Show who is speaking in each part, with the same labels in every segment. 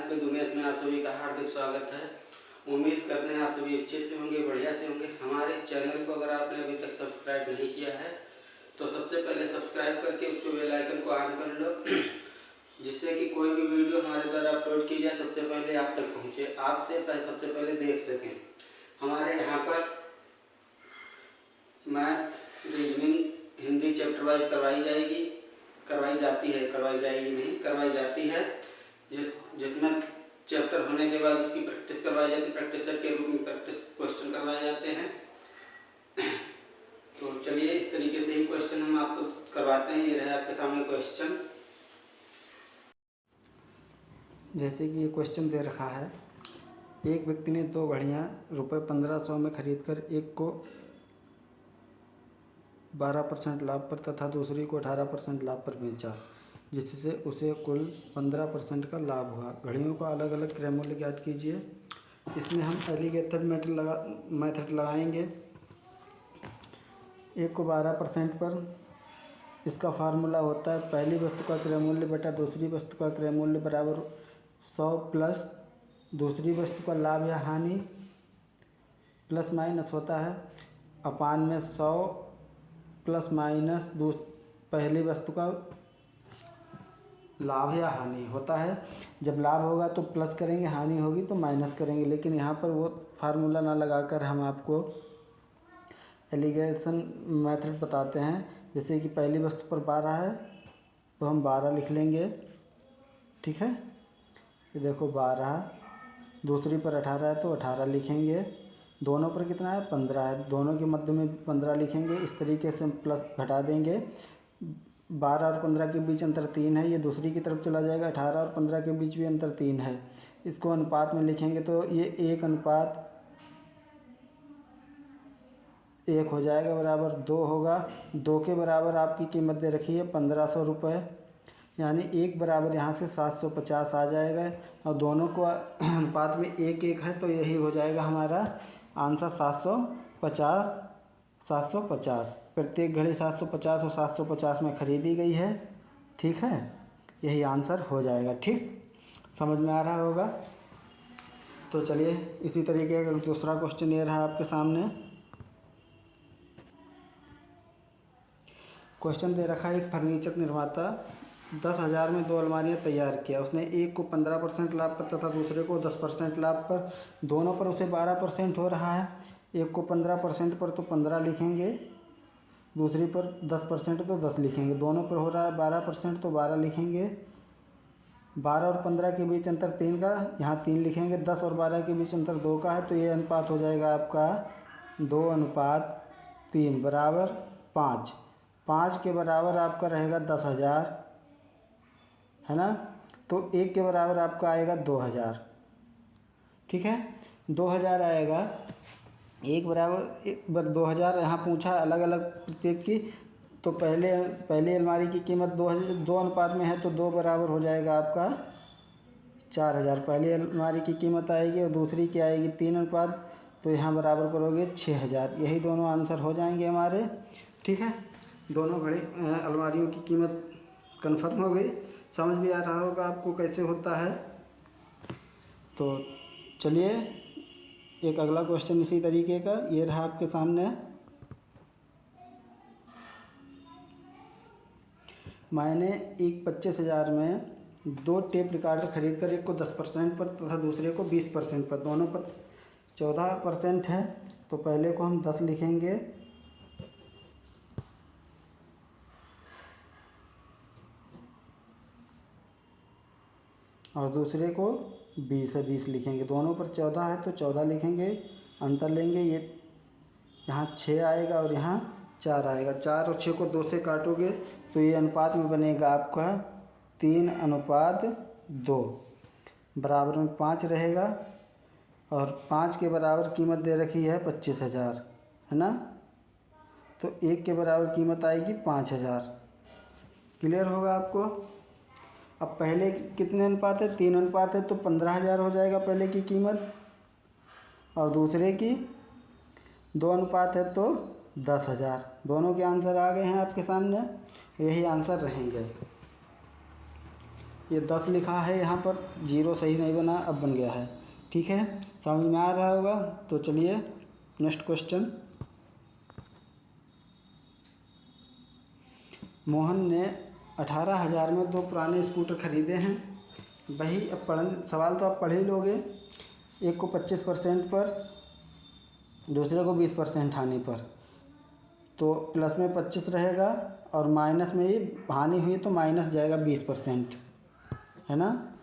Speaker 1: पे दुनिया में आप सभी का हार्दिक स्वागत है। उम्मीद करते हैं आप सभी अच्छे से होंगे, बढ़िया से होंगे। हमारे चैनल को अगर आपने अभी तक सब्सक्राइब नहीं किया है तो सबसे पहले सब्सक्राइब करके उसके बेल आइकन को ऑन कर लो, जिससे कि कोई भी वीडियो हमारे द्वारा अपलोड की जाए सबसे पहले आप तक पहुँचे, आपसे सबसे पहले देख सकें। हमारे यहाँ पर math, reasoning, Hindi chapter wise करवाई जाती है, जिसमें चैप्टर होने के बाद उसकी प्रैक्टिस करवाई जाती है। प्रैक्टिस सेट के रूप में प्रैक्टिस क्वेश्चन करवाए जाते हैं। तो चलिए इस तरीके से ही क्वेश्चन हम आपको करवाते हैं। ये रहे आपके सामने क्वेश्चन।
Speaker 2: जैसे कि ये क्वेश्चन दे रखा है, एक व्यक्ति ने 2 घड़ियाँ रुपये 1500 में खरीदकर एक को 12% लाभ पर तथा दूसरी को 18% लाभ पर बेचा, जिससे उसे कुल 15% का लाभ हुआ। घड़ियों का अलग अलग क्रय मूल्य ज्ञात कीजिए। इसमें हम एलिगेटर मेथड लगाएंगे। एक को 12% पर इसका फार्मूला होता है पहली वस्तु का क्रय मूल्य बटा दूसरी वस्तु का क्रय मूल्य बराबर 100 प्लस दूसरी वस्तु का लाभ या हानि प्लस माइनस होता है अपान में 100 प्लस माइनस पहली वस्तु का लाभ या हानि होता है। जब लाभ होगा तो प्लस करेंगे, हानि होगी तो माइनस करेंगे। लेकिन यहाँ पर वो फार्मूला ना लगाकर हम आपको एलिगेशन मेथड बताते हैं। जैसे कि पहली वस्तु पर 12 है तो हम 12 लिख लेंगे, ठीक है। ये देखो 12, दूसरी पर 18 है तो 18 लिखेंगे। दोनों पर कितना है 15 है, दोनों के मध्य में 15 लिखेंगे। इस तरीके से हम प्लस घटा देंगे। 12 और 15 के बीच अंतर 3 है, ये दूसरी की तरफ चला जाएगा। 18 और 15 के बीच भी अंतर 3 है। इसको अनुपात में लिखेंगे तो ये 1:1 हो जाएगा, बराबर 2 होगा। 2 के बराबर आपकी कीमत दे रखी है 1500 रुपये, यानी 1 बराबर यहाँ से 750 आ जाएगा। और दोनों को अनुपात में 1:1 है तो यही हो जाएगा हमारा आंसर 750। प्रत्येक घड़ी 750 और 750 में ख़रीदी गई है, ठीक है। यही आंसर हो जाएगा, ठीक। समझ में आ रहा होगा। तो चलिए इसी तरीके का दूसरा क्वेश्चन ये रहा आपके सामने। क्वेश्चन दे रखा है, एक फर्नीचर निर्माता 10,000 में 2 अलमारियाँ तैयार किया। उसने एक को 15% लाभ पर तथा दूसरे को 10% लाभ पर, दोनों पर उसे 12% हो रहा है। एक को 15% पर तो 15 लिखेंगे, दूसरी पर 10% तो 10 लिखेंगे। दोनों पर हो रहा है 12% तो 12 लिखेंगे। 12 और 15 के बीच अंतर 3 का, यहाँ 3 लिखेंगे। 10 और 12 के बीच अंतर 2 का है तो ये अनुपात हो जाएगा आपका 2:3 बराबर 5। 5 के बराबर आपका रहेगा 10,000, है ना। तो 1 के बराबर आपका आएगा 2,000, ठीक है। 2,000 आएगा, 1 बराबर 2,000 यहाँ पूछा अलग अलग प्रत्येक की। तो पहली अलमारी की कीमत 2 अनुपात में है तो 2 बराबर हो जाएगा आपका 4,000। पहली अलमारी की कीमत आएगी और दूसरी की आएगी 3 अनुपात, तो यहाँ बराबर करोगे 6,000। यही दोनों आंसर हो जाएंगे हमारे, ठीक है। दोनों अलमारियों की कीमत कन्फर्म हो गई। समझ भी आ रहा होगा आपको कैसे होता है। तो चलिए एक अगला क्वेश्चन इसी तरीके का ये रहा आपके सामने। मैंने एक 25,000 में 2 टेप रिकॉर्डर खरीद कर एक को 10% पर तथा दूसरे को 20% पर, दोनों पर 14% है। तो पहले को हम 10 लिखेंगे और दूसरे को 20 लिखेंगे। दोनों पर 14 है तो 14 लिखेंगे, अंतर लेंगे। ये यहाँ 6 आएगा और यहाँ 4 आएगा। 4 और 6 को 2 से काटोगे तो ये अनुपात में बनेगा आपका 3:2, बराबर में 5 रहेगा। और 5 के बराबर कीमत दे रखी है 25,000, है ना। तो 1 के बराबर कीमत आएगी 5,000। क्लियर होगा आपको। अब पहले कितने अनुपात है, 3 अनुपात है तो 15,000 हो जाएगा पहले की कीमत, और दूसरे की 2 अनुपात है तो 10,000। दोनों के आंसर आ गए हैं आपके सामने, यही आंसर रहेंगे। ये 10 लिखा है यहाँ पर, 0 सही नहीं बना, अब बन गया है। ठीक है, समझ में आ रहा होगा। तो चलिए नेक्स्ट क्वेश्चन। मोहन ने 18,000 में 2 पुराने स्कूटर खरीदे हैं। वही अब सवाल तो आप पढ़ ही लोगे। एक को 25% पर, दूसरे को 20% हानि पर। तो प्लस में 25 रहेगा और माइनस में ही हानि हुई तो माइनस जाएगा 20%, है ना,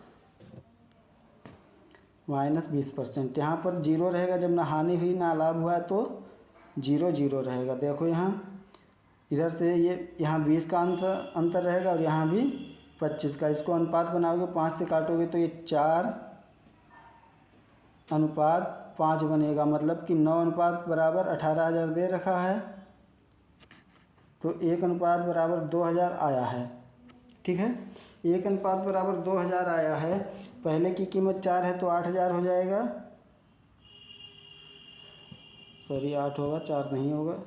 Speaker 2: माइनस 20%। यहाँ पर 0 रहेगा, जब ना हानि हुई ना लाभ हुआ तो 0 0 रहेगा। देखो यहाँ इधर से ये यहाँ 20 का अंतर रहेगा और यहाँ भी 25 का। इसको अनुपात बनाओगे, 5 से काटोगे तो ये 4:5 बनेगा। मतलब कि 9:18,000 दे रखा है तो 1:2000 आया है। ठीक है, 1:2000 आया है। पहले की कीमत 4 है तो 8,000 हो जाएगा। सॉरी 8 होगा, 4 नहीं होगा,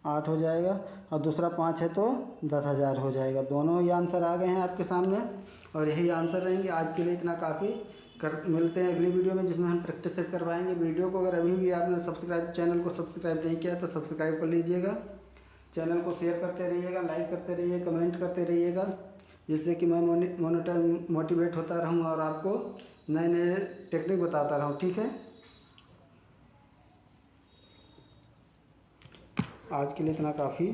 Speaker 2: 8 हो जाएगा। और दूसरा 5 है तो 10,000 हो जाएगा। दोनों ही आंसर आ गए हैं आपके सामने और यही आंसर रहेंगे। आज के लिए इतना काफ़ी। मिलते हैं अगली वीडियो में जिसमें हम प्रैक्टिस सेट करवाएंगे। वीडियो को अगर अभी भी आपने चैनल को सब्सक्राइब नहीं किया तो सब्सक्राइब कर लीजिएगा। चैनल को शेयर करते रहिएगा, लाइक करते रहिए, कमेंट करते रहिएगा, जिससे कि मैं मोटिवेट होता रहूँ और आपको नए नए टेक्निक बताता रहूँ। ठीक है, आज के लिए इतना काफ़ी।